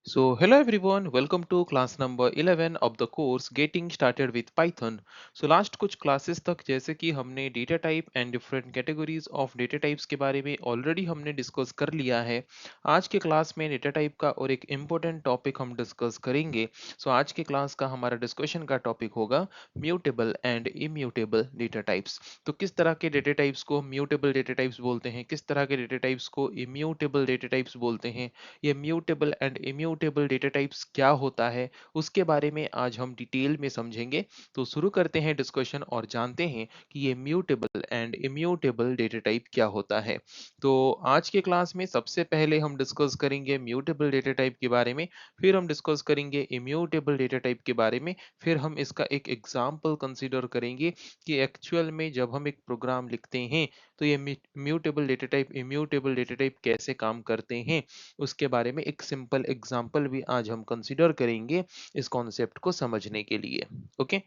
Hello everyone, welcome to class number 11 of the course Getting Started with Python. Last कुछ classes तक जैसे कि हमने data type and different categories of data types के बारे में already हमने discuss कर लिया है. आज के क्लास में data type का और एक important topic हम discuss करेंगे. आज के क्लास का हमारा discussion का topic होगा mutable and immutable data types. तो किस तरह के data types को mutable data types बोलते हैं, किस तरह के data types को immutable data types बोलते हैं, ये mutable and immutable data types क्या होता है उसके बारे में आज हम डिटेल में समझेंगे। तो शुरू करते हैं डिस्कशन और जानते हैं कि ये mutable and immutable data type क्या होता है। तो आज के क्लास में सबसे पहले हम डिस्कस करेंगे म्यूटेबल डेटा टाइप के बारे में, फिर हम डिस्कस करेंगे इम्यूटेबल डेटा टाइप के बारे में, फिर हम इसका एक एग्जाम्पल कंसिडर करेंगे कि एक्चुअल में जब हम एक प्रोग्राम लिखते हैं तो ये mutable data type immutable data type कैसे काम करते हैं उसके बारे में एक सिंपल एग्जांपल भी आज हम कंसीडर करेंगे इस कॉन्सेप्ट को समझने के लिए। ओके,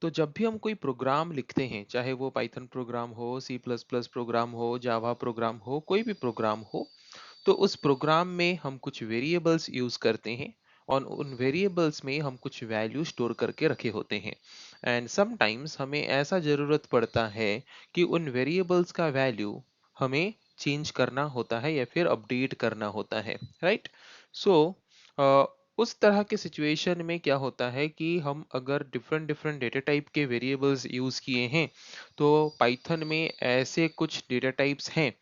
तो जब भी हम कोई प्रोग्राम लिखते हैं, चाहे वो पाइथन प्रोग्राम हो, सी प्लस प्लस प्रोग्राम हो, जावा प्रोग्राम हो, कोई भी प्रोग्राम हो, तो उस प्रोग्राम में हम कुछ वेरिएबल्स यूज करते हैं और उन वेरिएबल्स में हम कुछ वैल्यू स्टोर करके रखे होते हैं। एंड समटाइम्स हमें ऐसा जरूरत पड़ता है कि उन वेरिएबल्स का वैल्यू हमें चेंज करना होता है या फिर अपडेट करना होता है, राइट। सो उस तरह के सिचुएशन में क्या होता है कि हम अगर डिफरेंट डिफरेंट डेटा टाइप के वेरिएबल्स यूज किए हैं, तो पाइथन में ऐसे कुछ डेटा टाइप्स हैं,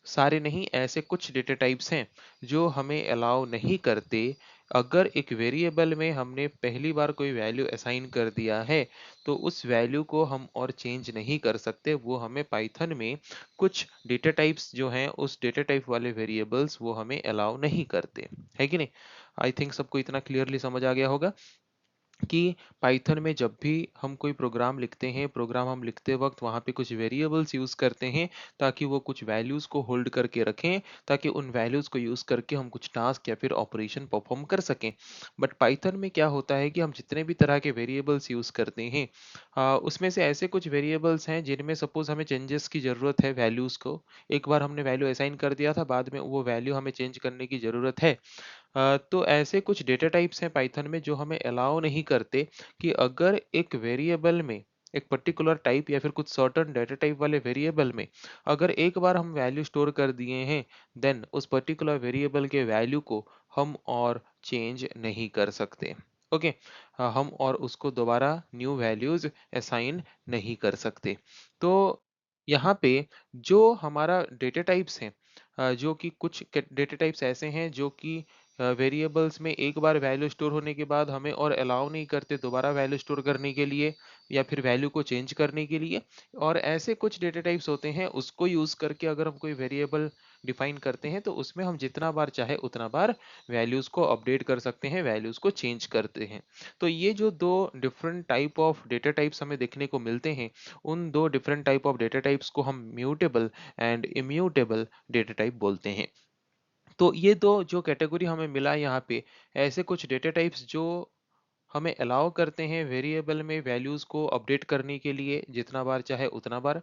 सारे नहीं, ऐसे कुछ डेटा टाइप्स हैं जो हमें अलाउ नहीं करते। अगर एक वेरिएबल में हमने पहली बार कोई वैल्यू असाइन कर दिया है तो उस वैल्यू को हम और चेंज नहीं कर सकते। वो हमें पाइथन में कुछ डेटा टाइप्स जो हैं उस डेटा टाइप वाले वेरिएबल्स वो हमें अलाउ नहीं करते, है कि नहीं। आई थिंक सबको इतना क्लियरली समझ आ गया होगा कि पाइथन में जब भी हम कोई प्रोग्राम लिखते हैं, प्रोग्राम हम लिखते वक्त वहाँ पे कुछ वेरिएबल्स यूज़ करते हैं ताकि वो कुछ वैल्यूज़ को होल्ड करके रखें, ताकि उन वैल्यूज़ को यूज़ करके हम कुछ टास्क या फिर ऑपरेशन परफॉर्म कर सकें। बट पाइथन में क्या होता है कि हम जितने भी तरह के वेरिएबल्स यूज़ करते हैं, उसमें से ऐसे कुछ वेरिएबल्स हैं जिनमें सपोज हमें चेंजेस की ज़रूरत है वैल्यूज़ को। एक बार हमने वैल्यू असाइन कर दिया था, बाद में वो वैल्यू हमें चेंज करने की ज़रूरत है। तो ऐसे कुछ डेटा टाइप्स हैं पाइथन में जो हमें अलाउ नहीं करते कि अगर एक वेरिएबल में, एक पर्टिकुलर टाइप या फिर कुछ सर्टेन डेटा टाइप वाले वेरिएबल में अगर एक बार हम वैल्यू स्टोर कर दिए हैं, देन उस पर्टिकुलर वेरिएबल के वैल्यू को हम और चेंज नहीं कर सकते। ओके, हम और उसको दोबारा न्यू वैल्यूज असाइन नहीं कर सकते। तो यहाँ पे जो हमारा डेटा टाइप्स हैं, जो कि कुछ डेटा टाइप्स ऐसे हैं जो कि वेरिएबल्स में एक बार वैल्यू स्टोर होने के बाद हमें और अलाउ नहीं करते दोबारा वैल्यू स्टोर करने के लिए या फिर वैल्यू को चेंज करने के लिए। और ऐसे कुछ डेटा टाइप्स होते हैं, उसको यूज करके अगर हम कोई वेरिएबल डिफाइन करते हैं तो उसमें हम जितना बार चाहे उतना बार वैल्यूज को अपडेट कर सकते हैं, वैल्यूज को चेंज करते हैं। तो ये जो दो different type of data types हमें देखने को मिलते हैं, उन दो different type of data types को हम mutable and immutable data type बोलते हैं। तो ये दो जो कैटेगरी हमें मिला यहाँ पे, ऐसे कुछ डेटा टाइप्स जो हमें अलाउ करते हैं वेरिएबल में वैल्यूज को अपडेट करने के लिए जितना बार चाहे उतना बार,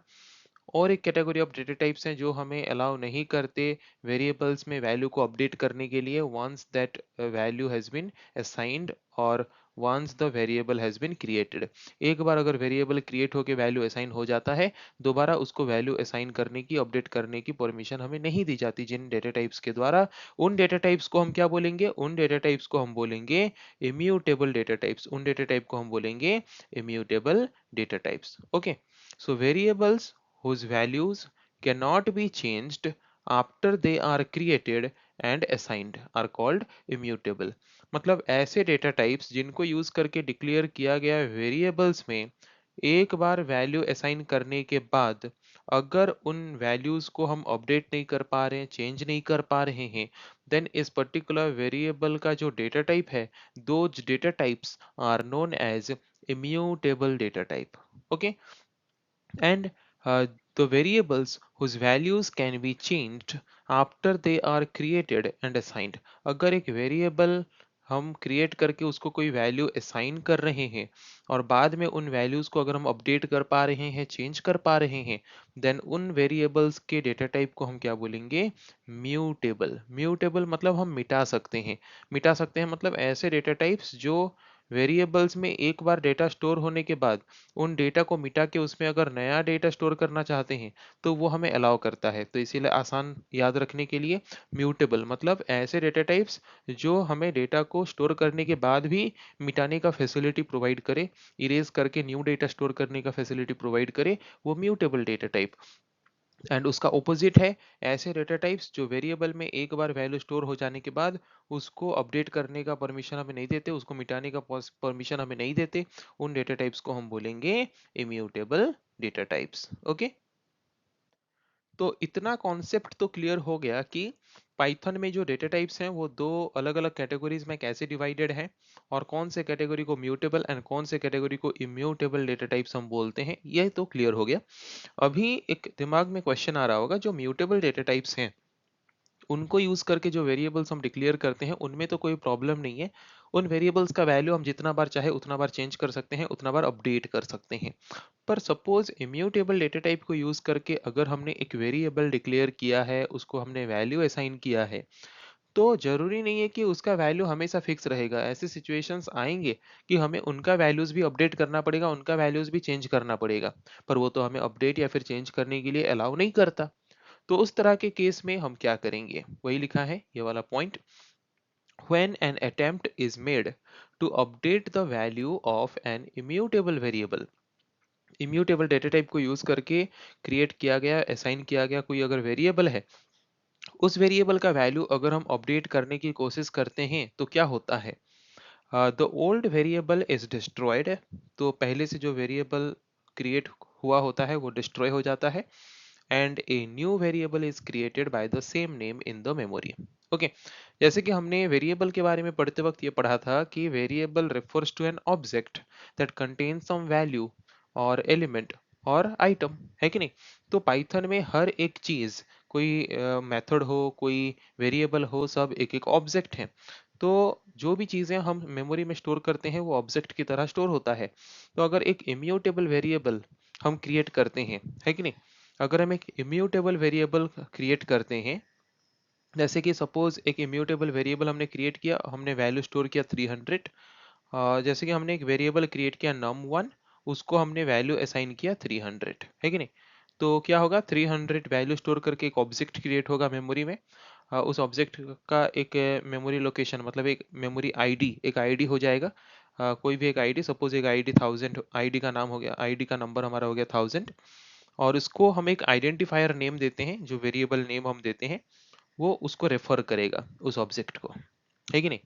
और एक कैटेगरी ऑफ डेटा टाइप्स हैं जो हमें अलाउ नहीं करते वेरिएबल्स में वैल्यू को अपडेट करने के लिए once that value has been assigned और once the variable has been created. एक बार अगर वेरिएबल क्रिएट होकर वैल्यू असाइन हो जाता है, दोबारा उसको वैल्यू असाइन करने की, अपडेट करने की परमिशन हमें नहीं दी जाती जिन डेटा टाइप्स के द्वारा। उन डेटा टाइप्स को हम क्या बोलेंगे, उन डेटा टाइप्स को हम बोलेंगे इम्यूटेबल डेटा टाइप्स, उन डेटा टाइप को हम बोलेंगे immutable data types. Okay, so variables whose values cannot be changed after they are created and assigned are called immutable। मतलब ऐसे डेटा टाइप्स जिनको यूज करके डिक्लेयर किया गया वेरिएबल्स में एक बार वैल्यू असाइन करने के बाद अगर उन वैल्यूज को हम अपडेट नहीं कर पा रहे हैं, चेंज नहीं कर पा रहे हैं, देन इस पर्टिकुलर वेरिएबल का जो डेटा टाइप है, दो data types are known as immutable data type। Okay, and the variables whose values can be changed after they are created and assigned। अगर एक वेरिएबल हम क्रिएट करके उसको कोई वैल्यू असाइन कर रहे हैं और बाद में उन वैल्यूज को अगर हम अपडेट कर पा रहे हैं, चेंज कर पा रहे हैं, देन उन वेरिएबल्स के डेटा टाइप को हम क्या बोलेंगे? म्यूटेबल। म्यूटेबल मतलब हम मिटा सकते हैं। मिटा सकते हैं मतलब ऐसे डेटा टाइप्स जो वेरिएबल्स में एक बार डेटा स्टोर होने के बाद उन डेटा को मिटा के उसमें अगर नया डेटा स्टोर करना चाहते हैं तो वो हमें अलाउ करता है। तो इसीलिए आसान याद रखने के लिए म्यूटेबल मतलब ऐसे डेटा टाइप्स जो हमें डेटा को स्टोर करने के बाद भी मिटाने का फैसिलिटी प्रोवाइड करे, इरेज करके न्यू डेटा स्टोर करने का फैसिलिटी प्रोवाइड करे, वो म्यूटेबल डेटा टाइप। एंड उसका ऑपोजिट है ऐसे डेटा टाइप्स जो वेरिएबल में एक बार वैल्यू स्टोर हो जाने के बाद उसको अपडेट करने का परमिशन हमें नहीं देते, उसको मिटाने का परमिशन हमें नहीं देते, उन डेटा टाइप्स को हम बोलेंगे इम्यूटेबल डेटा टाइप्स। ओके, तो इतना कॉन्सेप्ट तो क्लियर हो गया कि पाइथन में जो डेटा टाइप्स हैं वो दो अलग अलग कैटेगरीज में कैसे डिवाइडेड हैं और कौन से कैटेगरी को म्यूटेबल एंड कौन से कैटेगरी को इम्यूटेबल डेटा टाइप्स हम बोलते हैं, यह तो क्लियर हो गया। अभी एक दिमाग में क्वेश्चन आ रहा होगा, जो म्यूटेबल डेटा टाइप्स हैं उनको यूज करके जो वेरिएबल्स हम डिक्लेयर करते हैं उनमें तो कोई प्रॉब्लम नहीं है। उन वेरिएबल्स का वैल्यू हम जितना बार चाहे उतना बार चेंज कर सकते हैं, उतना बार अपडेट कर सकते हैं। पर सपोज इम्यूटेबल डेटा टाइप को यूज करके अगर हमने एक वेरिएबल डिक्लेयर किया है, उसको हमने वैल्यू असाइन किया है, तो जरूरी नहीं है कि उसका वैल्यू हमेशा फिक्स रहेगा। ऐसे सिचुएशंस आएंगे कि हमें उनका वैल्यूज भी अपडेट करना पड़ेगा, उनका वैल्यूज भी चेंज करना पड़ेगा, पर वो तो हमें अपडेट या फिर चेंज करने के लिए अलाउ नहीं करता। तो उस तरह के केस में हम क्या करेंगे, वही लिखा है ये वाला point. When an attempt is made to update the value of an immutable variable, immutable data type को यूज करके क्रिएट किया गया, असाइन किया गया कोई अगर वेरिएबल है, उस वेरिएबल का वैल्यू अगर हम अपडेट करने की कोशिश करते हैं तो क्या होता है? The old variable is destroyed, तो पहले से जो वेरिएबल क्रिएट हुआ होता है वो डिस्ट्रॉय हो जाता है। And a new variable is created by the same name in the memory. Okay, जैसे कि हमने वेरिएबल के बारे में पढ़ते वक्त ये पढ़ा था कि variable refers to an object that contains some value और एलिमेंट और आइटम, है कि नहीं? तो पाइथन में हर एक चीज, कोई मेथड हो, कोई वेरिएबल हो, सब एक एक ऑब्जेक्ट है। तो जो भी चीजें हम मेमोरी में स्टोर करते हैं वो ऑब्जेक्ट की तरह स्टोर होता है। तो अगर एक इम्यूटेबल वेरिएबल हम क्रिएट करते हैं, है कि नहीं? अगर हम एक इम्यूटेबल वेरिएबल क्रिएट करते हैं, जैसे कि सपोज एक इम्यूटेबल वेरिएबल हमने क्रिएट किया, हमने वैल्यू स्टोर किया 300। जैसे कि हमने एक वेरिएबल क्रिएट किया num1, उसको हमने वैल्यू असाइन किया 300, है कि नहीं? तो क्या होगा, 300 वैल्यू स्टोर करके एक ऑब्जेक्ट क्रिएट होगा मेमोरी में। उस ऑब्जेक्ट का एक मेमोरी लोकेशन मतलब एक मेमोरी आईडी, एक आईडी हो जाएगा। कोई भी एक आईडी, सपोज एक आईडी 1000, आईडी का नाम हो गया, आईडी का नंबर हमारा हो गया 1000, और इसको हम एक आइडेंटिफायर नेम देते हैं, जो वेरिएबल नेम हम देते हैं वो उसको रेफर करेगा उस ऑब्जेक्ट को, है कि नहीं?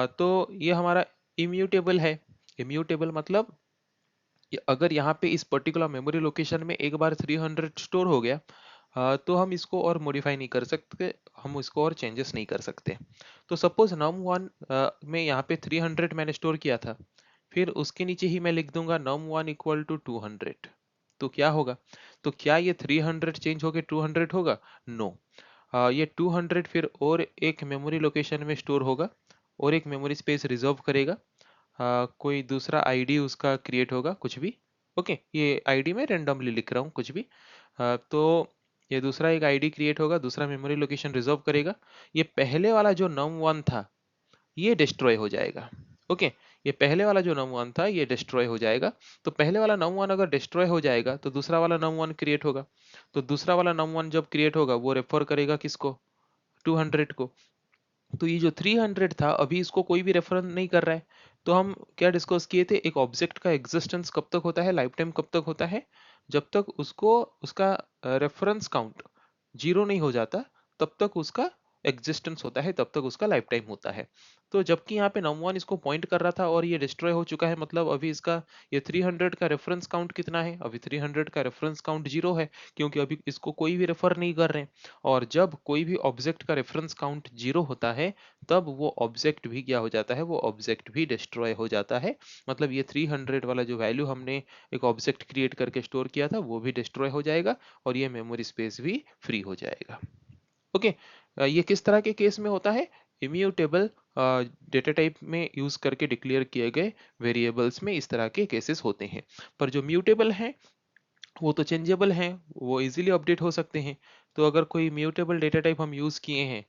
तो ये हमारा इम्यूटेबल है। इम्यूटेबल मतलब अगर यहाँ पे इस पर्टिकुलर मेमोरी लोकेशन में एक बार 300 स्टोर हो गया, तो हम इसको और मॉडिफाई नहीं कर सकते, हम इसको और चेंजेस नहीं कर सकते। तो सपोज num1 में यहाँ पे 300 मैंने स्टोर किया था, फिर उसके नीचे ही मैं लिख दूंगा num1 इक्वल टू 200। तो क्या होगा? तो क्या ये 300 चेंज होके 200 होगा? नो। ये 200 फिर और एक मेमोरी लोकेशन में स्टोर होगा और एक मेमोरी स्पेस रिजर्व करेगा। कोई दूसरा आईडी उसका क्रिएट होगा कुछ भी। ओके, ये आईडी में रेंडमली लिख रहा हूँ कुछ भी। तो ये दूसरा एक आईडी क्रिएट होगा, दूसरा मेमोरी लोकेशन रिजर्व करेगा। ये पहले वाला जो num1 था ये डिस्ट्रॉय हो जाएगा। ओके, ये पहले वाला जो num1 था ये डिस्ट्रॉय हो जाएगा। तो पहले वाला num1 अगर डिस्ट्रॉय हो जाएगा तो दूसरा वाला num1 क्रिएट होगा। तो दूसरा वाला num1 जब क्रिएट होगा वो रेफर करेगा किसको? 200 को। तो ये जो 300 था अभी इसको कोई भी रेफरेंस नहीं कर रहा है। तो हम क्या डिस्कस किए थे, एक ऑब्जेक्ट का एग्जिस्टेंस कब तक होता है, लाइफ टाइम कब तक होता है? जब तक उसको उसका रेफरेंस काउंट जीरो नहीं हो जाता तब तक उसका एग्जिस्टेंस होता है, तब तक उसका लाइफ टाइम होता है। तो जबकि यहाँ पे num1 इसको पॉइंट कर रहा था और ये डिस्ट्रॉय हो चुका है, मतलब अभी इसका ये 300 का रेफरेंस काउंट कितना है? अभी 300 का रेफरेंस काउंट जीरो है, क्योंकि अभी इसको कोई भी रेफर नहीं कर रहे हैं। और जब कोई भी ऑब्जेक्ट का रेफरेंस काउंट जीरो होता है तब वो ऑब्जेक्ट भी क्या हो जाता है? वो ऑब्जेक्ट भी डिस्ट्रॉय हो जाता है। मतलब ये 300 वाला जो वैल्यू हमने एक ऑब्जेक्ट क्रिएट करके स्टोर किया था वो भी डिस्ट्रॉय हो जाएगा और ये मेमोरी स्पेस भी फ्री हो जाएगा। ओके, ये किस तरह के केस में होता है? इम्यूटेबल डेटा टाइप में यूज करके डिक्लेयर किए गए वेरिएबल्स में इस तरह के केसेस होते हैं। पर जो म्यूटेबल हैं वो तो चेंजेबल हैं, वो इजीली अपडेट हो सकते हैं। तो अगर कोई म्यूटेबल डेटा टाइप हम यूज़ किए हैं,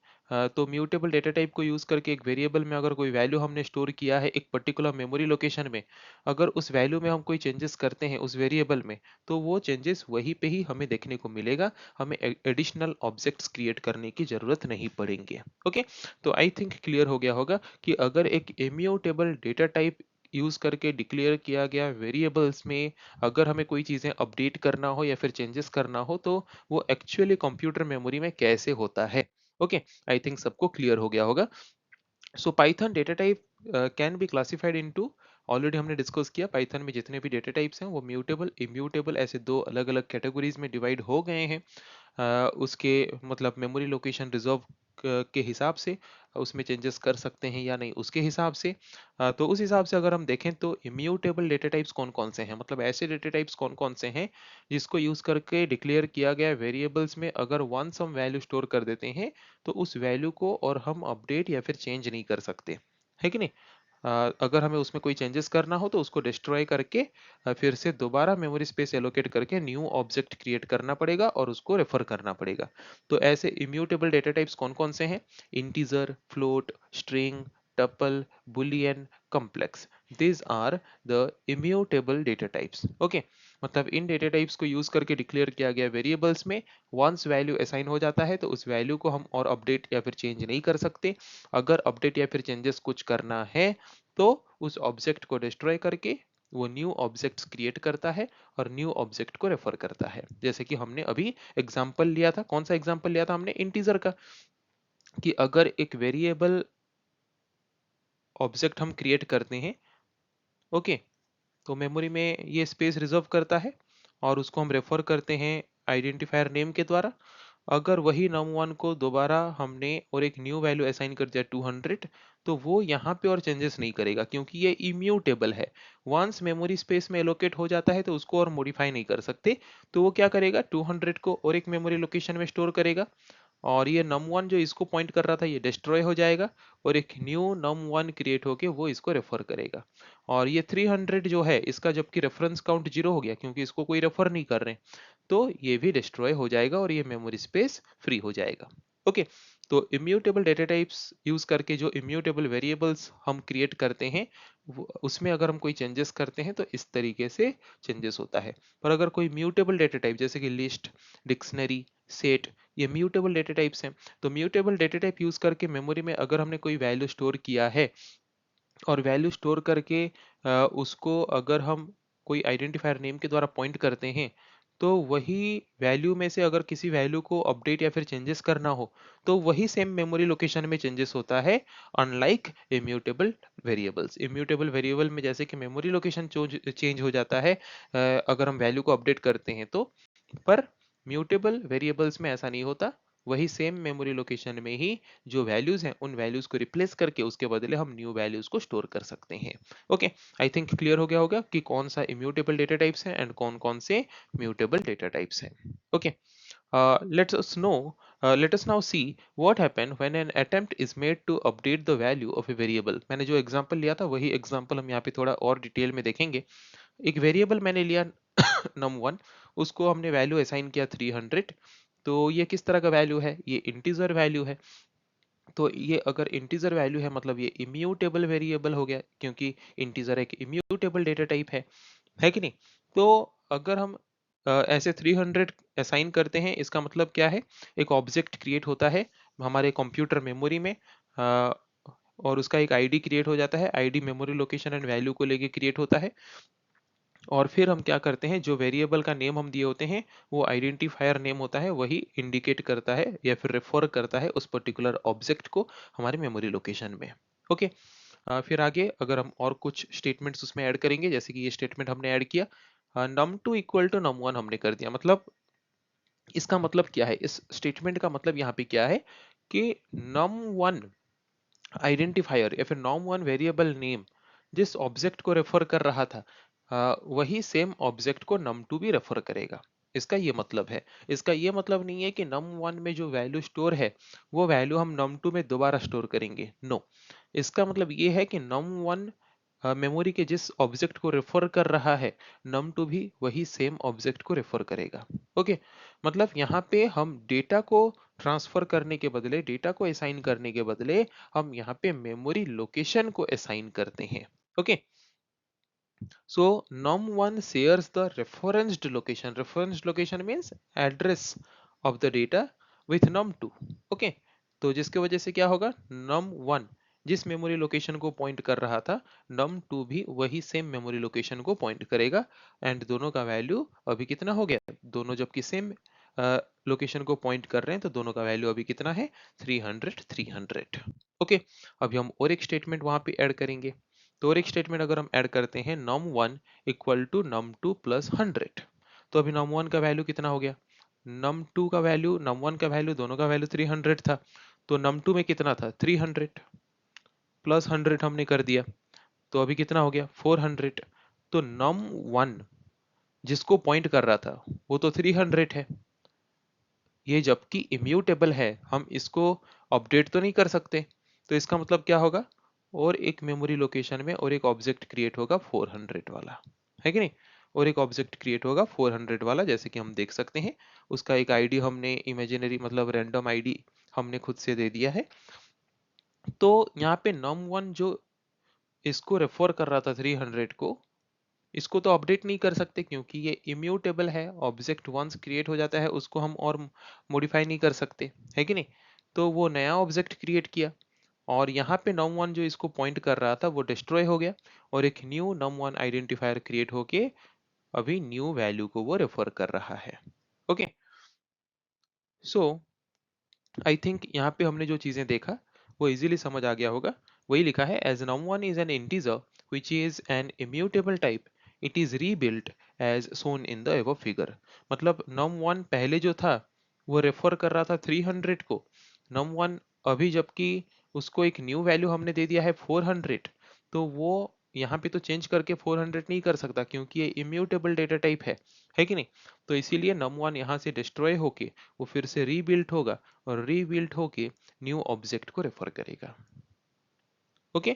तो म्यूटेबल डेटा टाइप को यूज़ करके एक वेरिएबल में अगर कोई वैल्यू हमने स्टोर किया है एक पर्टिकुलर मेमोरी लोकेशन में, अगर उस वैल्यू में हम कोई चेंजेस करते हैं उस वेरिएबल में, तो वो चेंजेस वहीं पे ही हमें देखने को मिलेगा, हमें एडिशनल ऑब्जेक्ट्स क्रिएट करने की ज़रूरत नहीं पड़ेंगे। ओके, तो आई थिंक क्लियर हो गया होगा कि अगर एक इम्यूटेबल डेटा टाइप यूज़ करके डिक्लेयर किया गया वेरिएबल्स में अगर हमें कोई चीज़ें अपडेट करना हो या फिर चेंजेस करना हो, तो वो एक्चुअली कंप्यूटर मेमोरी में कैसे होता है। ओके, आई थिंक सबको क्लियर हो गया होगा। सो Python data type can be classified into, already हमने डिस्कस किया पाइथन में जितने भी डेटा टाइप्स हैं वो म्यूटेबल इम्यूटेबल ऐसे दो अलग अलग कैटेगरीज में डिवाइड हो गए हैं। उसके मतलब मेमोरी लोकेशन रिजर्व के हिसाब से उसमें चेंजेस कर सकते हैं या नहीं उसके हिसाब से। तो उस हिसाब से अगर हम देखें तो इम्यूटेबल डेटा टाइप्स कौन कौन से हैं, मतलब ऐसे डेटा टाइप्स कौन कौन से हैं जिसको यूज करके डिक्लेयर किया गया वेरिएबल्स में अगर वंस हम वैल्यू स्टोर कर देते हैं तो उस वैल्यू को और हम अपडेट या फिर चेंज नहीं कर सकते, है कि नहीं। अगर हमें उसमें कोई चेंजेस करना हो तो उसको डिस्ट्रॉय करके फिर से दोबारा मेमोरी स्पेस एलोकेट करके न्यू ऑब्जेक्ट क्रिएट करना पड़ेगा और उसको रेफर करना पड़ेगा। तो ऐसे इम्यूटेबल डेटा टाइप्स कौन कौन से हैं? Integer, float, string, tuple, boolean, complex, these are the immutable data types. Okay, मतलब इन डेटा टाइप्स को यूज करके डिक्लेयर किया गया वेरिएबल्स में वंस वैल्यू असाइन हो जाता है तो उस वैल्यू को हम और अपडेट या फिर चेंज नहीं कर सकते। अगर अपडेट या फिर चेंजेस कुछ करना है तो उस ऑब्जेक्ट को डिस्ट्रॉय करके वो न्यू ऑब्जेक्ट्स क्रिएट करता है और न्यू ऑब्जेक्ट को रेफर करता है। जैसे कि हमने अभी एग्जांपल लिया था, कौन सा एग्जांपल लिया था हमने? इंटीजर का, कि अगर एक वेरिएबल ऑब्जेक्ट हम क्रिएट करते हैं, ओके, तो मेमोरी में ये स्पेस रिजर्व करता है और उसको हम रेफर करते हैं आइडेंटिफायर नेम के द्वारा। अगर वही num1 को दोबारा हमने और एक न्यू वैल्यू असाइन कर दिया 200, तो वो यहाँ पे और चेंजेस नहीं करेगा क्योंकि ये इम्यूटेबल है। वंस मेमोरी स्पेस में एलोकेट हो जाता है तो उसको और मॉडिफाई नहीं कर सकते। तो वो क्या करेगा, 200 को और एक मेमोरी लोकेशन में स्टोर करेगा और ये num1 जो इसको पॉइंट कर रहा था ये डिस्ट्रॉय हो जाएगा और एक न्यू num1 क्रिएट होके वो इसको रेफर करेगा। और ये 300 जो है इसका जबकि रेफरेंस काउंट 0 हो गया क्योंकि इसको कोई रेफर नहीं कर रहे, तो ये भी डिस्ट्रॉय हो जाएगा और ये मेमोरी स्पेस फ्री हो जाएगा। ओके, तो इम्यूटेबल डेटा टाइप्स यूज करके जो इम्यूटेबल वेरिएबल्स हम क्रिएट करते हैं उसमें अगर हम कोई चेंजेस करते हैं तो इस तरीके से चेंजेस होता है। पर अगर कोई म्यूटेबल डेटा टाइप जैसे कि लिस्ट, डिक्शनरी, सेट, ये म्यूटेबल डेटा टाइप्स हैं, तो म्यूटेबल डेटा टाइप यूज करके मेमोरी में अगर हमने कोई वैल्यू स्टोर किया है और वैल्यू स्टोर करके उसको अगर हम कोई आइडेंटिफायर नेम के द्वारा पॉइंट करते हैं, तो वही वैल्यू में से अगर किसी वैल्यू को अपडेट या फिर चेंजेस करना हो तो वही सेम मेमोरी लोकेशन में चेंजेस होता है, unlike immutable variables. Immutable variable में जैसे कि मेमोरी लोकेशन चेंज हो जाता है अगर हम वैल्यू को अपडेट करते हैं तो, पर म्यूटेबल वेरिएबल्स में ऐसा नहीं होता। वही सेम मेमोरी लोकेशन में ही जो वैल्यूज हैं उन वैल्यूज को रिप्लेस करके उसके बदले हम न्यू वैल्यूज को स्टोर कर सकते हैं। ओके, आई थिंक क्लियर हो गया होगा कि कौन सा इम्यूटेबल डेटा टाइप्स है एंड कौन कौन से म्यूटेबल डेटा टाइप्स हैं। Okay, let us know let us now see what happen when an attempt is made to update the value of a variable। मैंने जो एग्जांपल लिया था वही एग्जांपल हम यहाँ पे थोड़ा और डिटेल में देखेंगे। एक वेरिएबल मैंने लिया num1, उसको हमने वैल्यू असाइन किया 300। तो ये किस तरह का वैल्यू है? ये इंटीजर वैल्यू है। तो ये अगर इंटीजर वैल्यू है मतलब ये इम्यूटेबल वेरिएबल हो गया क्योंकि इंटीजर एक इम्यूटेबल डेटा टाइप है कि नहीं। तो अगर हम ऐसे 300 असाइन करते हैं इसका मतलब क्या है, एक ऑब्जेक्ट क्रिएट होता है हमारे कंप्यूटर मेमोरी में और उसका एक आईडी क्रिएट हो जाता है। ID memory location and value को लेके क्रिएट होता है और फिर हम क्या करते हैं, जो वेरिएबल का नेम हम दिए होते हैं वो आइडेंटिफायर नेम होता है, वही इंडिकेट करता है या फिर रेफर करता है उस पर्टिकुलर ऑब्जेक्ट को हमारे मेमोरी लोकेशन में। ओके, फिर आगे अगर हम और कुछ स्टेटमेंट्स उसमें ऐड करेंगे जैसे कि ये स्टेटमेंट हमने ऐड किया num2 इक्वल टू num1 हमने कर दिया। मतलब इसका मतलब क्या है, इस स्टेटमेंट का मतलब यहाँ पे क्या है कि num1 आइडेंटिफायर या फिर num1 वेरिएबल नेम जिस ऑब्जेक्ट को रेफर कर रहा था वही सेम ऑब्जेक्ट को num2 भी रेफर करेगा। इसका ये मतलब है। इसका ये मतलब नहीं है कि num1 में जो वैल्यू स्टोर है वो वैल्यू हम num2 में दोबारा स्टोर करेंगे, नो। इसका मतलब ये है कि num1 मेमोरी के जिस ऑब्जेक्ट को रेफर कर रहा है, num2 भी वही सेम ऑब्जेक्ट को रेफर करेगा। ओके, मतलब यहाँ पे हम डेटा को ट्रांसफर करने के बदले, डेटा को असाइन करने के बदले हम यहाँ पे मेमोरी लोकेशन को असाइन करते हैं। Okay, so num1 shares the referenced location. Referenced location means address of the data with num2. Okay, तो जिसके वजह से क्या होगा, num1 जिस मेमोरी लोकेशन को पॉइंट कर रहा था, num2 भी वही सेम मेमोरी लोकेशन को पॉइंट करेगा। एंड दोनों का वैल्यू अभी कितना हो गया, दोनों जबकि सेम लोकेशन को पॉइंट कर रहे हैं तो दोनों का वैल्यू अभी कितना है, 300 300। ओके, अभी हम और एक स्टेटमेंट वहां पे ऐड करेंगे। तो और एक स्टेटमेंट अगर हम ऐड करते हैं num1 equal to num2 plus 100, तो अभी num1 का वैल्यू कितना हो गया, num2 का वैल्यू, num1 का वैल्यू, दोनों का वैल्यू 300 था, तो num2 में कितना था 300 प्लस 100 हमने कर दिया, तो अभी कितना हो गया 400। तो num1 जिसको पॉइंट कर रहा था वो तो 300 है, ये जबकि इम्यूटेबल है, हम इसको अपडेट तो नहीं कर सकते। तो इसका मतलब क्या होगा, और एक मेमोरी लोकेशन में और एक ऑब्जेक्ट क्रिएट होगा 400 वाला, है कि नहीं, और एक ऑब्जेक्ट क्रिएट होगा 400 वाला, जैसे कि हम देख सकते हैं। उसका एक आईडी हमने इमेजिनरी मतलब रैंडम आईडी हमने खुद से दे दिया है। तो यहाँ पे num1 जो इसको रेफर कर रहा था 300 को, इसको तो अपडेट नहीं कर सकते क्योंकि ये इम्यूटेबल है, ऑब्जेक्ट वंस क्रिएट हो जाता है उसको हम और मॉडिफाई नहीं कर सकते, है कि नहीं। तो वो नया ऑब्जेक्ट क्रिएट किया, और यहाँ पे num1 जो इसको पॉइंट कर रहा था वो डिस्ट्रॉय हो गया, और एक न्यू num1 आइडेंटिफायर क्रिएट होके अभी न्यू वैल्यू को वो रेफर कर रहा है। ओके, सो आई थिंक यहाँ पे हमने जो चीजें देखा वो इजीली समझ आ गया होगा। वही लिखा है, as num1 is an integer which is an immutable type, it is rebuilt as shown in the above figure। मतलब num1 पहले जो था वो रेफर कर रहा था 300 को, num1 अभी जबकि उसको एक न्यू वैल्यू हमने दे दिया है 400, तो वो यहाँ पे तो चेंज करके 400 नहीं कर सकता क्योंकि ये इम्यूटेबल डेटा टाइप है कि नहीं। तो इसीलिए num1 यहाँ से डिस्ट्रॉय होके वो फिर से रीबिल्ट होगा, और रीबिल्ट होके न्यू ऑब्जेक्ट को रेफर करेगा। ओके,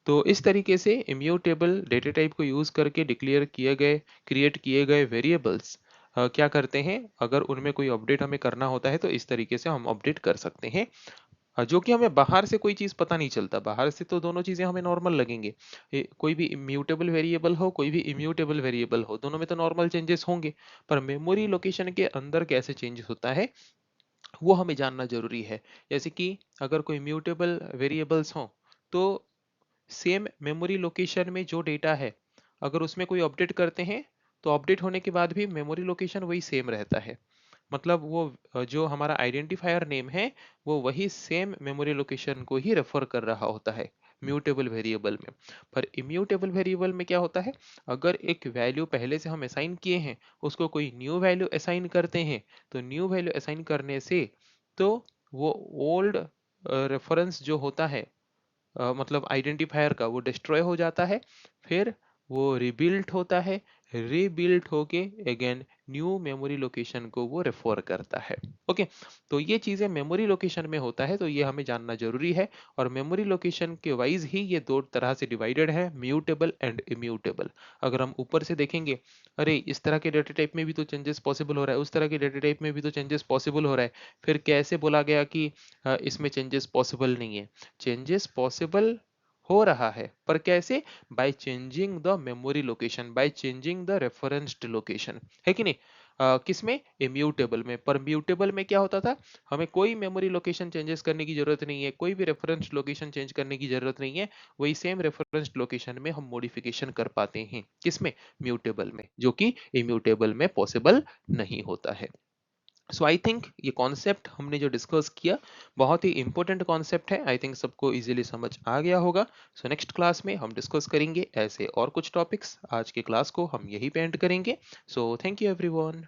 तो इस तरीके से इम्यूटेबल डेटा टाइप को यूज करके डिक्लेयर किए गए, क्रिएट किए गए वेरिएबल्स क्या करते हैं, अगर उनमें कोई अपडेट हमें करना होता है तो इस तरीके से हम अपडेट कर सकते हैं। जो कि हमें बाहर से कोई चीज पता नहीं चलता, बाहर से तो दोनों चीजें हमें नॉर्मल लगेंगे। कोई भी इम्यूटेबल वेरिएबल हो, कोई भी इम्यूटेबल वेरिएबल हो, दोनों में तो नॉर्मल चेंजेस होंगे, पर मेमोरी लोकेशन के अंदर कैसे चेंजेस होता है वो हमें जानना जरूरी है। जैसे कि अगर कोई इम्यूटेबल वेरिएबल्स हो, तो सेम मेमोरी लोकेशन में जो डेटा है, अगर उसमें कोई अपडेट करते हैं तो अपडेट होने के बाद भी मेमोरी लोकेशन वही सेम रहता है। मतलब वो जो हमारा आइडेंटिफायर नेम है वो वही सेम मेमोरी लोकेशन को ही रेफर कर रहा होता है म्यूटेबल वेरिएबल में। पर इम्यूटेबल वेरिएबल में क्या होता है, अगर एक वैल्यू पहले से हम असाइन किए हैं, उसको कोई न्यू वैल्यू असाइन करते हैं, तो न्यू वैल्यू असाइन करने से तो वो ओल्ड रेफरेंस जो होता है, मतलब आइडेंटिफायर का, वो डिस्ट्रॉय हो जाता है, फिर वो रिबिल्ट होता है, रीबिल्ट होके अगेन न्यू मेमोरी लोकेशन को वो रेफर करता है। ओके, तो ये चीजें मेमोरी लोकेशन में होता है, तो ये हमें जानना जरूरी है। और मेमोरी लोकेशन के वाइज ही ये दो तरह से डिवाइडेड है, म्यूटेबल एंड इम्यूटेबल। अगर हम ऊपर से देखेंगे, अरे इस तरह के डेटा टाइप में भी तो चेंजेस पॉसिबल हो रहा है, उस तरह के डेटा टाइप में भी तो चेंजेस पॉसिबल हो रहा है, फिर कैसे बोला गया कि इसमें चेंजेस पॉसिबल नहीं है। चेंजेस पॉसिबल हो रहा है, पर कैसे, by changing the memory location, by changing the referenced location, है कि नहीं। किसमें, इम्यूटेबल में। पर म्यूटेबल में क्या होता था, हमें कोई मेमोरी लोकेशन चेंजेस करने की जरूरत नहीं है, कोई भी रेफरेंस लोकेशन चेंज करने की जरूरत नहीं है, वही सेम रेफरेंस लोकेशन में हम मॉडिफिकेशन कर पाते हैं, किसमें, म्यूटेबल में, जो कि इम्यूटेबल में पॉसिबल नहीं होता है। सो आई थिंक ये कॉन्सेप्ट हमने जो डिस्कस किया बहुत ही इंपॉर्टेंट कॉन्सेप्ट है, आई थिंक सबको इजीली समझ आ गया होगा। सो नेक्स्ट क्लास में हम डिस्कस करेंगे ऐसे और कुछ टॉपिक्स, आज के क्लास को हम यही पे एंड करेंगे। So thank you everyone.